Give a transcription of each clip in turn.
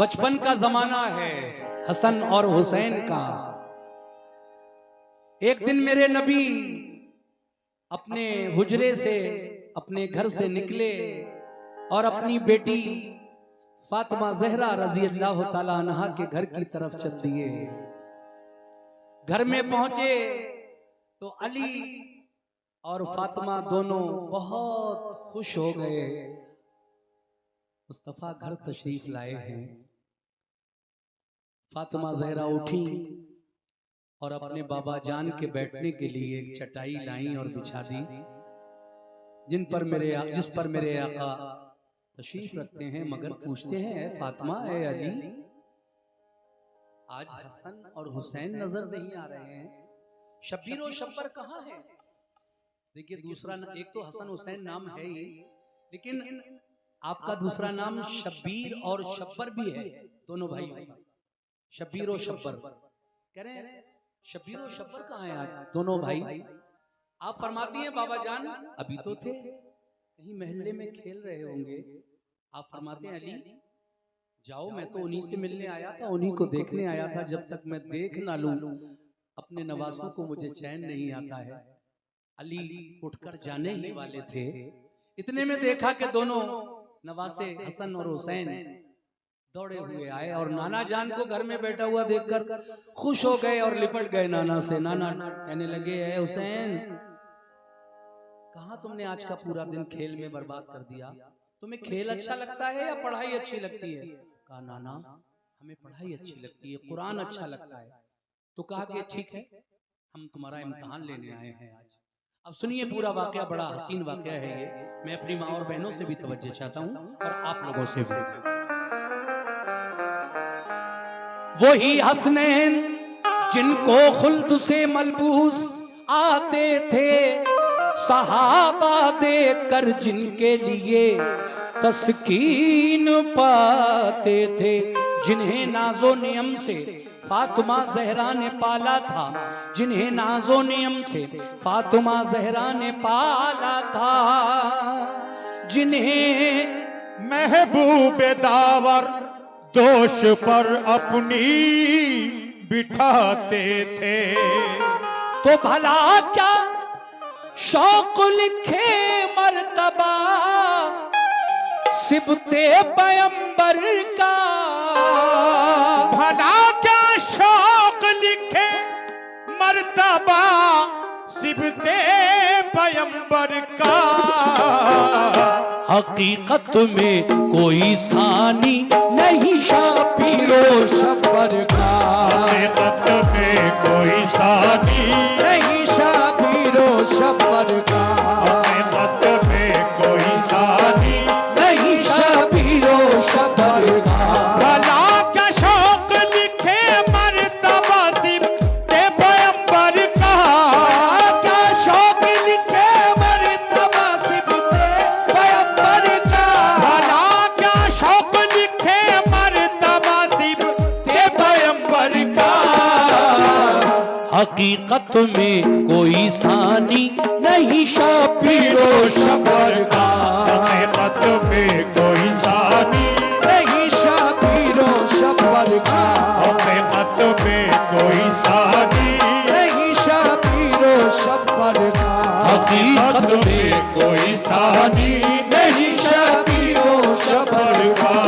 बचपन का जमाना है हसन और हुसैन का। एक दिन मेरे नबी अपने हुजरे से, अपने घर से निकले और अपनी बेटी फातिमा ज़हरा रजी अल्लाह तआला अन्हा के घर की तरफ चल दिए। घर में पहुंचे तो अली और फातिमा दोनों बहुत खुश हो गए। मुस्तफा घर तशरीफ लाए हैं। फातिमा ज़हरा उठी और अपने बाबा जान के बैठने के लिए एक चटाई लाई और बिछा दी, जिस पर मेरे आका तशरीफ रखते हैं। मगर पूछते हैं, फातिमा ए अली, आज हसन और हुसैन नजर नहीं आ रहे हैं, शब्बीर और शब्बर कहाँ है? देखिए, दूसरा एक तो हसन हुसैन नाम है ही, लेकिन आपका दूसरा नाम शब्बीर और शब्बर भी है। दोनों भाई शब्बीर और शब्बर कह रहे हैं, शब्बीर और शब्बर कहाँ हैं आज दोनों भाई? आप फरमाती हैं, बाबा जान अभी तो थे, कहीं महल्ले में खेल रहे होंगे। आप फरमाते हैं, अली जाओ, मैं तो उन्हीं से मिलने आया था, उन्हीं को देखने आया था। जब तक मैं देख ना लूं अपने नवासों को मुझे चैन नहीं आता है। अली उठकर जाने ही वाले थे, इतने में देखा कि दोनों नवासे हसन और हुसैन दौड़े हुए आए और नाना जान को घर में बैठा हुआ देखकर खुश हो गए और लिपट गए नाना से। नाना कहने लगे, है हुसैन, कहाँ तुमने आज का पूरा दिन खेल में बर्बाद कर दिया? तुम्हें खेल अच्छा लगता है या पढ़ाई अच्छी लगती है? कहा, नाना हमें पढ़ाई अच्छी लगती है, कुरान अच्छा लगता है। तो कहा कि ठीक है, हम तुम्हारा इम्तिहान लेने आए हैं आज। अब सुनिए पूरा वाकया, बड़ा हसीन वाकया है ये। मैं अपनी माँ और बहनों से भी तवज्जो चाहता हूँ और आप लोगों से भी। वही हसनैन जिनको खुल्द से मलबूस आते थे, सहाबा देकर जिनके लिए तस्कीन पाते थे, जिन्हें नाजो नियम से फातिमा ज़हरा ने पाला था, जिन्हें नाजो नियम से फातिमा ज़हरा ने पाला था, जिन्हें महबूब दावर दोष पर अपनी बिठाते थे, तो भला क्या शौक लिखे मर्तबा सिबते पैगंबर का। भला क्या शौक लिखे मर्तबा सिबते पैगंबर का। हकीकत में कोई सानी नहीं शब्बीरो शब्बर का। हकीकत में कोई सानी नहीं शब्बीरो शब्बर का। हकीकत में कोई सानी नहीं शब्बीरो शब्बर का। भला क्या शौक लिखे मर्तबा सिबते पैगंबर का। क्या शौक लिखे मर्तबा सिबते पैगंबर का। भला क्या शौक लिखे मर्तबा सिबते पैगंबर का। हकीकत में कोई सानी नहीं शब्बीरो शब्बर का। हकीकत में कोई सानी नहीं शब्बीरो शब्बर का। हकीकत में कोई सानी नहीं शब्बीरो शब्बर का। हकीकत में कोई सानी नहीं शब्बीरो शब्बर का।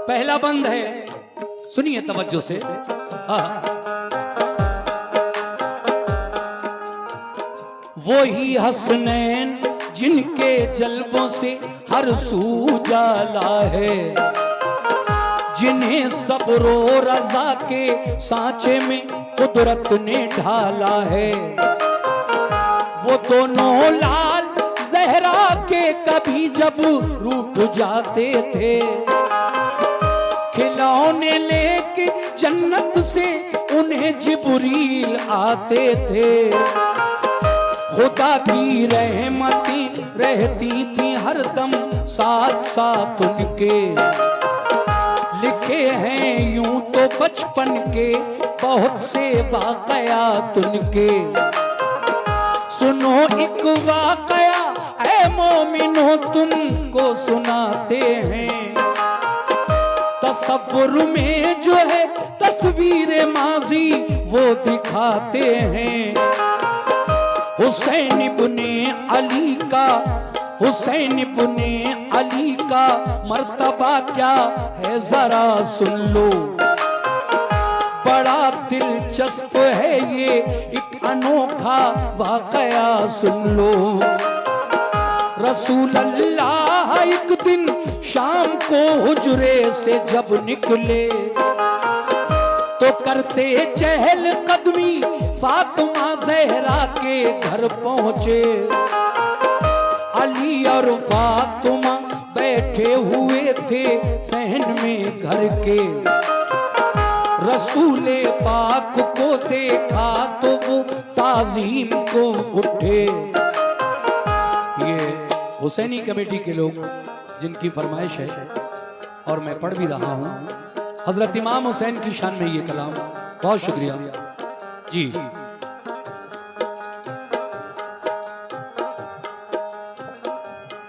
पहला बंद है, सुनिए तवज्जो से। वो ही हसनैन जिनके जल्वों से हर सू जाला है, जिन्हें सब्रो रजा के सांचे में कुदरत ने ढाला है। वो दोनों लाल ज़हरा के कभी जब रूठ जाते थे, खिलौने लेके जन्नत से उन्हें में जिब्रील आते थे, खुदा की रहमतें रहती थी हरदम साथ साथ उनके। लिखे हैं यूं तो बचपन के बहुत से वाकयात उनके। सुनो एक वाकया ऐ मोमिनो तुमको सुनाते हैं। तसव्वुर में जो है तस्वीर माजी वो दिखाते हैं। हुसैन इब्ने अली का, हुसैन इब्ने अली का मर्तबा क्या है जरा सुन लो। बड़ा दिलचस्प है ये एक अनोखा वाकया सुन लो। रसूल अल्लाह एक दिन शाम को हुजरे से जब निकले तो करते चहल कदमी फातिमा ज़हरा के घर पहुंचे। अली और फातिमा बैठे हुए थे सहन में घर के। रसूले पाक को देखा तो वो ताज़ीम को उठे। ये हुसैनी कमेटी के लोग जिनकी फरमाइश है और मैं पढ़ भी रहा हूं, हजरत इमाम हुसैन की शान में ये कलाम। बहुत शुक्रिया जी।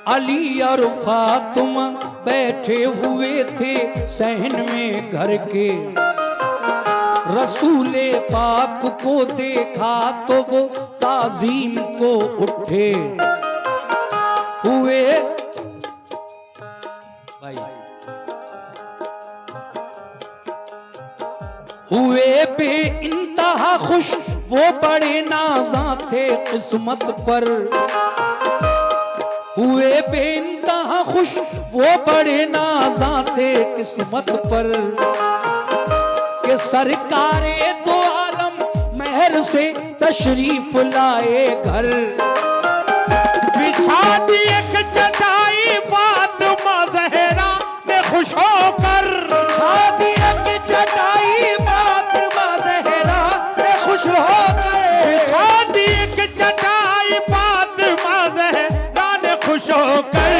अली और फातिमा बैठे हुए थे सहन में घर के। रसूले पाक को देखा तो वो ताज़ीम को उठे हुए। भाई हुए बे इंतहा खुश वो बड़े नाज़ा थे किस्मत पर। हुए बे इंतहा खुश वो बड़े नाज़ा थे किस्मत पर कि सरकारे दो आलम महर से तशरीफ लाए घर। बिछा दी एक चटाई फातिमा ज़हरा ने खुश होकर। बिछा दी एक चटाई फातिमा ज़हरा ने खुश होकर। बिछा दी एक चटाई फातिमा ज़हरा ने खुश होकर।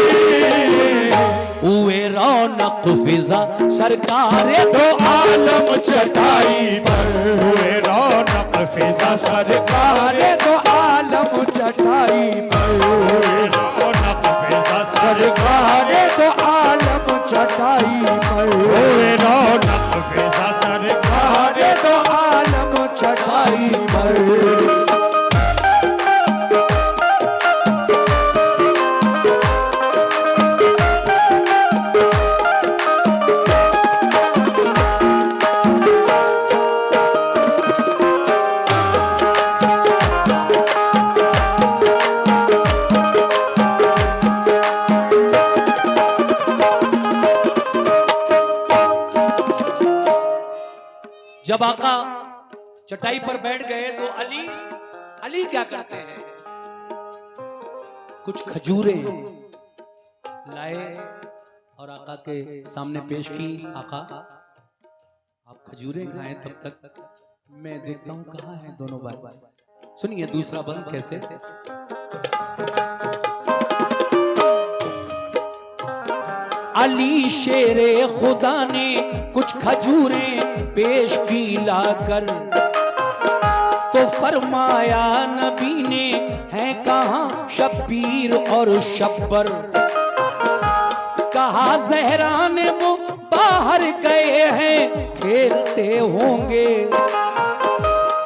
हुए रौनक फिजा सरकारे दो आलम चटाई पर। हुए रौनक फिजा सरकारे दो आलम चटाई पर। हुए रौनक फिजा सरकारे दो आलम चटाई पर। हुए रौनक फिजा सरकारे दो आलम चटाई पर। जब आका चटाई पर बैठ गए तो अली क्या करते हैं? कुछ खजूरें लाए और आका के सामने पेश की। आका आप खजूरें खाएं, तब तक मैं देखता हूं कहां हैं दोनों भाई। सुनिए दूसरा बंद कैसे। अली शेरे खुदा ने कुछ खजूरें पेश की लाकर तो फरमाया नबी ने है कहाँ शब्बीर और शब्बर। कहा ज़हरा ने वो बाहर गए हैं खेलते होंगे।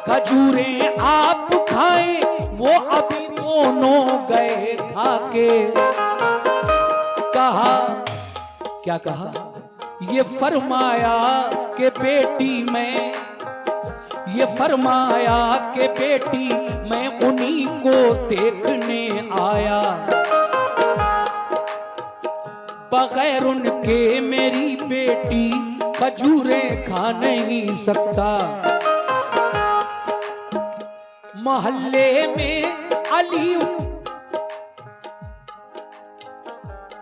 खजूरें आप खाएं वो अभी दोनों गए खाके। कहा क्या कहा? ये फरमाया कि बेटी मैं, ये फरमाया कि बेटी मैं उन्हीं को देखने आया। बगैर उनके मेरी बेटी खजूरें खा नहीं सकता। मोहल्ले में अली,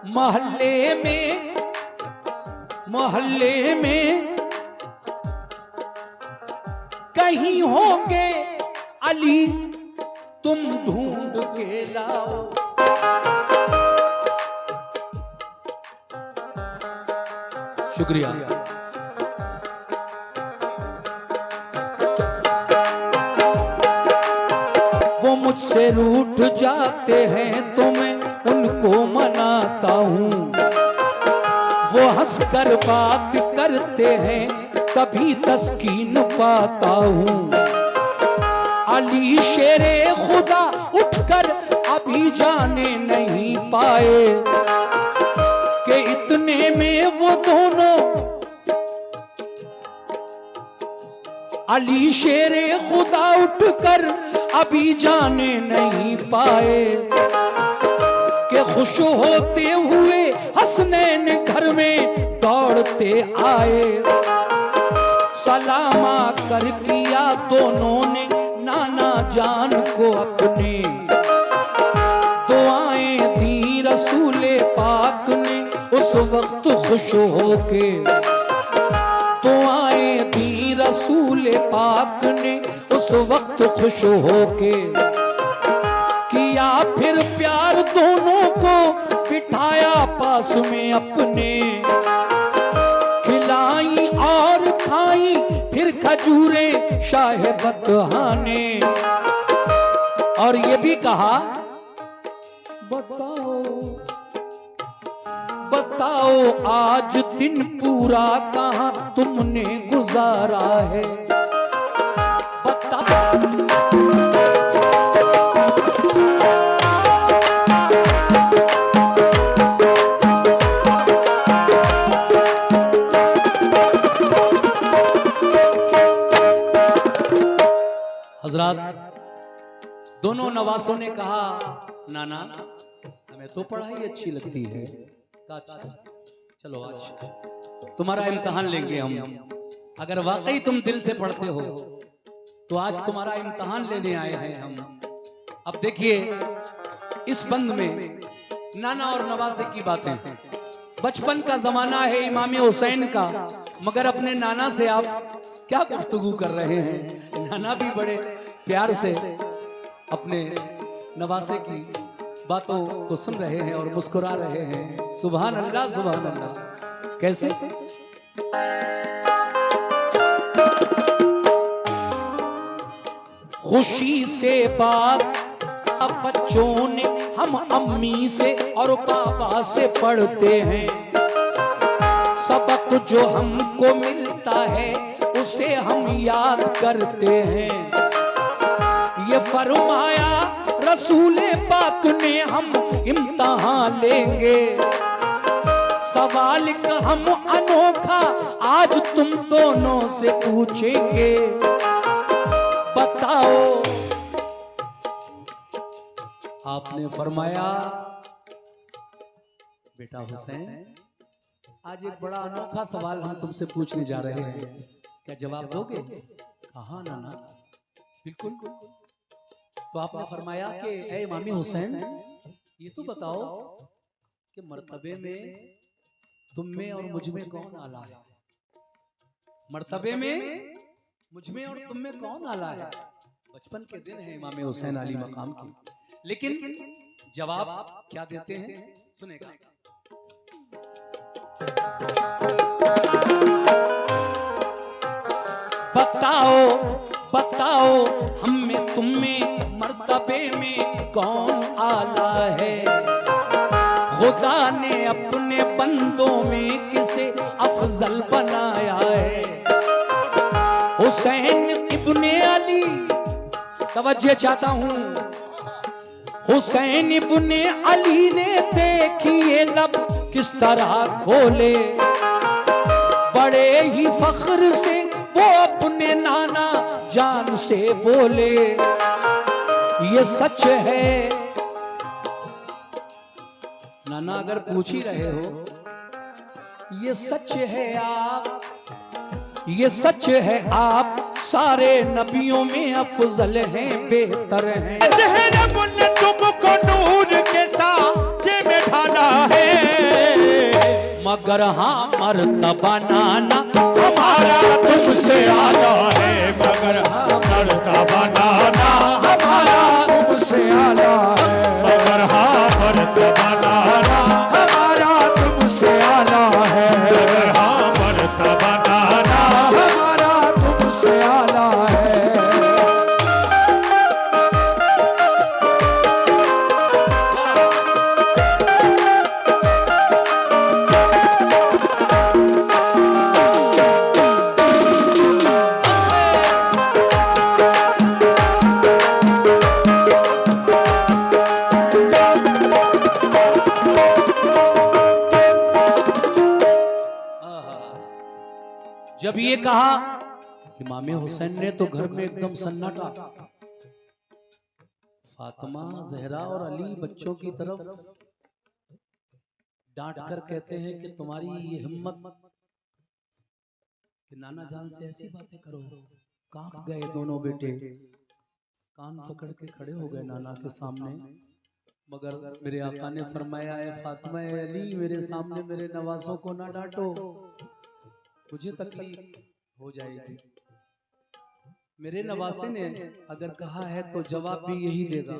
मोहल्ले में कहीं होंगे अली तुम ढूंढ के लाओ। शुक्रिया। वो मुझसे रूठ जाते हैं तो मैं उनको मनाता हूँ, वो हंसकर बात करते हैं कभी तस्कीन पाता हूँ। अली शेरे खुदा उठकर अभी जाने नहीं पाए कि इतने में वो दोनों, अली शेरे खुदा उठकर अभी जाने नहीं पाए कि खुश होते हुए हसनैन घर में दौड़ते आए। सलामा कर किया दोनों ने नाना जान को अपने, दुआएं दी रसूले पाक ने उस वक्त खुश होके, दुआएं दी रसूले पाक ने उस वक्त खुश होके। किया फिर प्यार दोनों को बिठाया पास में अपने, खिलाई और खाई फिर खजूरें शाह बतहा ने। और ये भी कहा बताओ बताओ आज दिन पूरा कहाँ तुमने गुजारा है। हजरात, दोनों नवासों ने कहा नाना हमें तो पढ़ाई अच्छी लगती है। अच्छा चलो आज तुम्हारा इम्तिहान लेंगे हम, अगर वाकई तुम दिल से पढ़ते हो तो आज तुम्हारा इम्तिहान लेने आए हैं हम। अब देखिए इस बंद में नाना और नवासे की बातें, बचपन का जमाना है इमाम हुसैन का, मगर अपने नाना से आप क्या गुफ्तगू कर रहे हैं। नाना भी बड़े प्यार से अपने नवासे की बातों को सुन रहे हैं और मुस्कुरा रहे हैं। सुभान अल्लाह सुभान अल्लाह। कैसे? खुशी से बात बच्चों ने हम अम्मी से और पापा से पढ़ते हैं, सबक जो हमको मिलता है उसे हम याद करते हैं। ये फरमाया रसूले पाक ने हम इम्तिहान लेंगे, सवाल का हम अनोखा आज तुम दोनों से पूछेंगे। बताओ आपने फरमाया बेटा हुसैन आज एक बड़ा अनोखा सवाल हम तुमसे पूछने जा रहे हैं, क्या जवाब दोगे? कहा नाना बिल्कुल। तो आपने फरमाया कि ऐ इमाम हुसैन ये तो बताओ कि मर्तबे में तुम में और मुझ में कौन आला है? मर्तबे में मुझ में और तुम में कौन आला है? बचपन के दिन है इमाम हुसैन अली मकाम की, लेकिन जवाब क्या देते हैं सुनेगा। बताओ बताओ हम में तुम में मर्तबे में कौन आला है? खुदा ने अपने बंदों में किसे अफजल बनाया है? हुसैन इब्ने अली, तवज्जो चाहता हूँ, हुसैन इब्ने अली ने देखिए लब किस तरह खोले, बड़े ही फख्र से वो अपने नाना जान से बोले। ये सच है नाना, अगर पूछ ही रहे हो, ये सच है आप, ये सच है आप सारे नबियों में अफजल हैं, बेहतर हैं। रब ने तुमको नूर के साँचे में ढाला है, मगर हाँ मर्तबा नाना हमारा तुमसे आला है, मगर जब ये कहा, इमाम हुसैन ने तो घर में एकदम सन्नाटा। फातिमा, जहरा और अली बच्चों की तरफ डांट कर कहते हैं कि तुम्हारी ये हिम्मत कि नाना जान से ऐसी बातें करो। कांप गए दोनों बेटे, कान पकड़ के खड़े हो गए नाना के सामने। मगर मेरे आका ने फरमाया, है फातिमा अली, मेरे सामने मेरे नवाजों को ना डांटो, मुझे तकलीफ हो जाएगी। मेरे नवासे ने अगर कहा है तो जवाब भी यही देगा।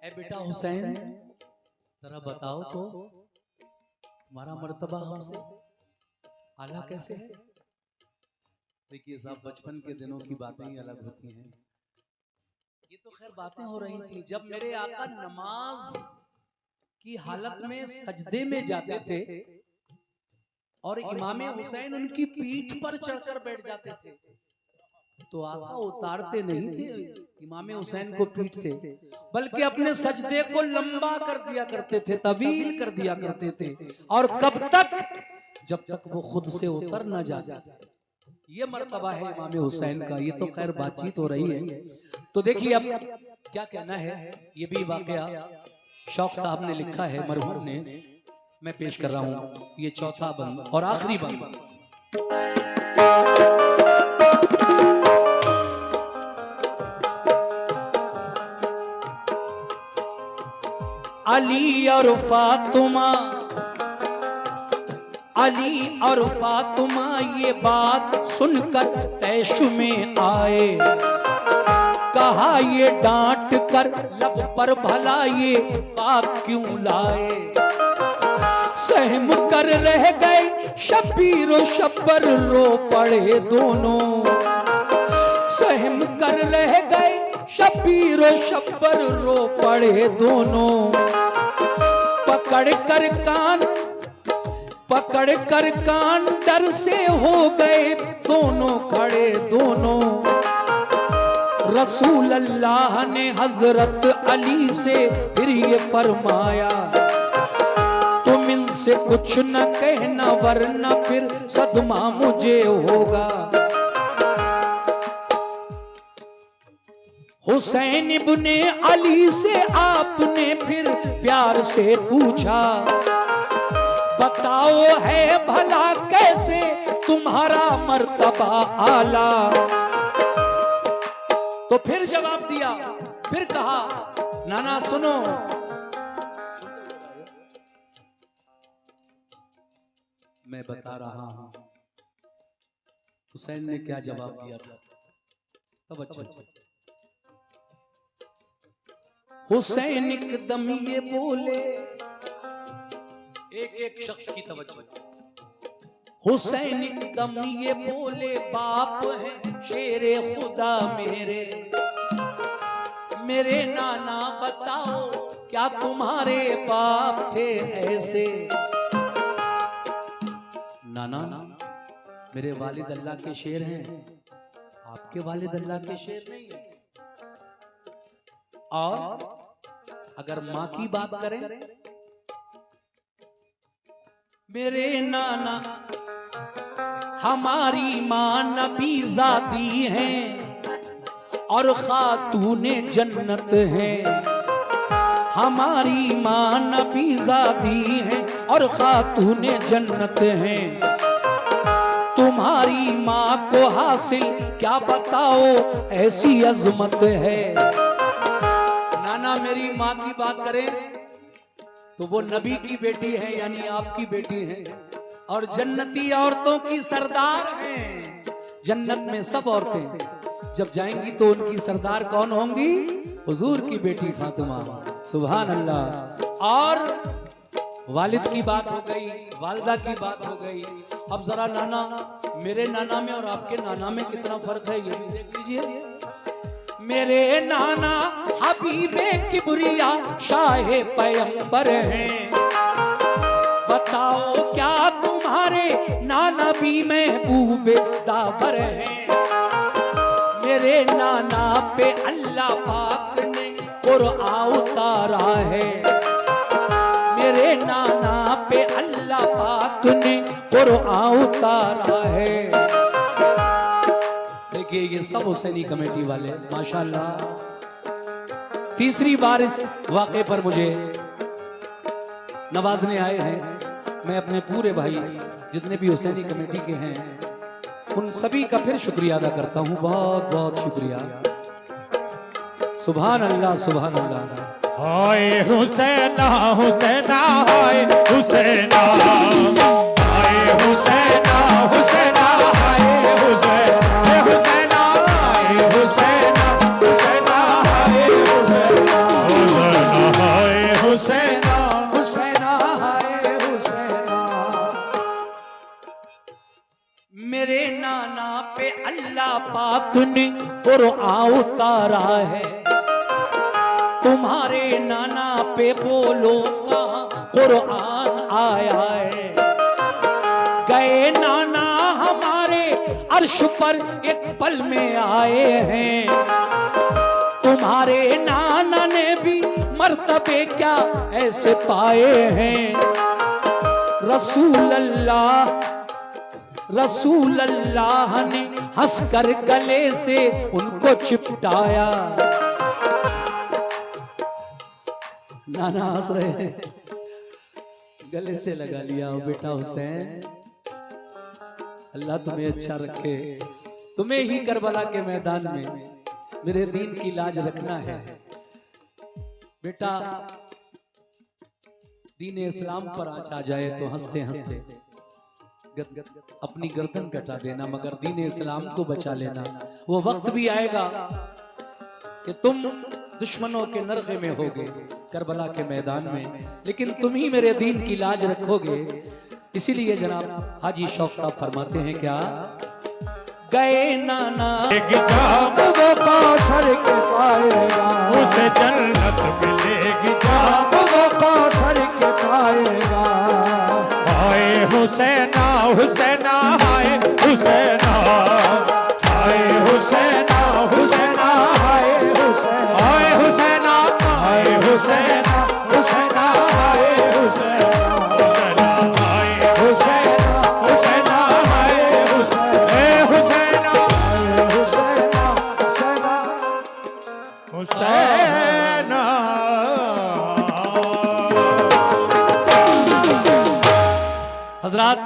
ए बेटा हुसैन, जरा बताओ तो तुम्हारा मर्तबा हमसे आला कैसे है? देखिए साहब, बचपन के दिनों की बातें ही अलग होती हैं। ये तो खैर बातें हो रही थी जब मेरे आका नमाज की हालत में सजदे में जाते थे और इमाम हुसैन उनकी पीठ पर चढ़कर बैठ जाते थे, तो आका उतारते नहीं थे इमाम हुसैन को पीठ से, बल्कि अपने सजदे को लंबा कर दिया करते थे, तवील कर दिया करते थे। और कब तक? जब तक वो खुद से उतर न जाते। ये मर्तबा है इमाम हुसैन का। ये तो खैर बातचीत हो रही है, तो देखिए अब क्या कहना है। ये भी वाकया शौक साहब ने लिखा है, मरहूम ने। मैं पेश कर रहा हूँ ये चौथा बंद और आखिरी बंद। अली और फातिमा, अली और फातिमा ये बात सुनकर तैश में आए। कहा ये डांट कर लब पर भला ये बात क्यों लाए। सहम कर रह गए शब्बीर और शब्बर, रो पड़े दोनों। सहम कर रह गए शब्बीर और शब्बर, रो पड़े दोनों। पकड़ कर कान डर से हो गए दोनों खड़े दोनों। रसूल अल्लाह ने हजरत अली से फिर ये फरमाया, तुम इनसे कुछ न कहना वरना फिर सदमा मुझे होगा। हुसैन इब्ने अली से आपने फिर प्यार से पूछा, बताओ है भला कैसे तुम्हारा मर्तबा आला। तो फिर जवाब दिया, फिर कहा, नाना सुनो, मैं बता रहा हूं हुसैन ने क्या जवाब दिया था। तब अच्छा, हुसैन एकदम ये बोले, एक एक शख्स की तवज्जो। हुसैन एकदम ये बोले, बाप है शेरे खुदा मेरे नाना बताओ क्या तुम्हारे बाप थे ऐसे। नाना, मेरे वालिद अल्लाह के शेर हैं, आपके वालिद अल्लाह के शेर नहीं है। और अगर माँ की बात करें, मेरे नाना हमारी माँ नबी ज़ाती हैं और खातूने जन्नत हैं। हमारी माँ नबी ज़ाती हैं और खातूने जन्नत हैं। तुम्हारी माँ को हासिल क्या बताओ ऐसी अजमत है। नाना, मेरी माँ की बात करें तो वो नबी की बेटी है, यानी आपकी बेटी है, और जन्नती औरतों की सरदार हैं। जन्नत में सब औरतें जब जाएंगी तो उनकी सरदार कौन होंगी? हुजूर की बेटी फातिमा। सुभान अल्लाह। और वालिद की बात हो गई, वालिदा की बात हो गई। अब जरा नाना, मेरे नाना में और आपके नाना में कितना फर्क है ये भी देख लीजिए। मेरे नाना हबीबे किबरिया शाहे पैगंबर हैं। बताओ क्या तुम्हारे नाना भी महबूबे दावर हैं। मेरे नाना पे अल्लाह पाक ने कुरान उतारा है। मेरे नाना पे अल्लाह पाक ने कुरान उतारा है। देखिए ये सब हुसैनी कमेटी वाले माशाल्लाह। तीसरी बार इस वाक़े पर मुझे नवाजने आए हैं। मैं अपने पूरे भाई जितने भी हुसैनी कमेटी के हैं उन सभी का फिर शुक्रिया अदा करता हूँ, बहुत बहुत शुक्रिया। सुभान अल्लाह सुभान अल्लाह। हाय हुसैना हुसैना हाय हुसैना, हाय हुसैना हुसैना हाय हुसैना, हुसैना हाय हुसैना, हुसैना हाय हुसैना, हुसैना हाय हुसैना, हुसैना हाय हुसैना। मेरे नाना पे अल्लाह पाक ने कुरान उतारा है, तुम्हारे नाना पे बोलो कहाँ कुरान आया है। गए नाना हमारे अर्श पर एक पल में आए हैं, तुम्हारे नाना ने भी मर्तबे क्या ऐसे पाए हैं। रसूल अल्लाह ने हंसकर गले से उनको चिपटाया। नाना हंस रहे हैं, गले से लगा लिया। बेटा हुसैन अल्लाह तुम्हें अच्छा रखे, तुम्हें ही करबला के मैदान में मेरे दीन की लाज रखना है। बेटा दीन इस्लाम पर आँच आ जाए तो हंसते हंसते अपनी गर्दन कटा देना, मगर दीन इस्लाम तो बचा लेना। वो वक्त भी आएगा कि तुम दुश्मनों के नरगे में होगे करबला के मैदान में, लेकिन तुम ही मेरे दीन की लाज रखोगे। इसीलिए जनाब हाजी शौक साहब फरमाते हैं क्या, गए नाना वो कौसर के पाएगा, उसे जन्नत मिलेगी जब वो कौसर के पाएगा। हाय हुसैना हुसैना हाय हुसैना, हाय हुसैना हुसैना हाय हुसैना, हाय हुसैना हाय हुसैना, हुसैना हाय हुसैना, हुसैना हुसैना हाय हुसैना, हुसैना हुसैना हुसैना हुसैना। हजरात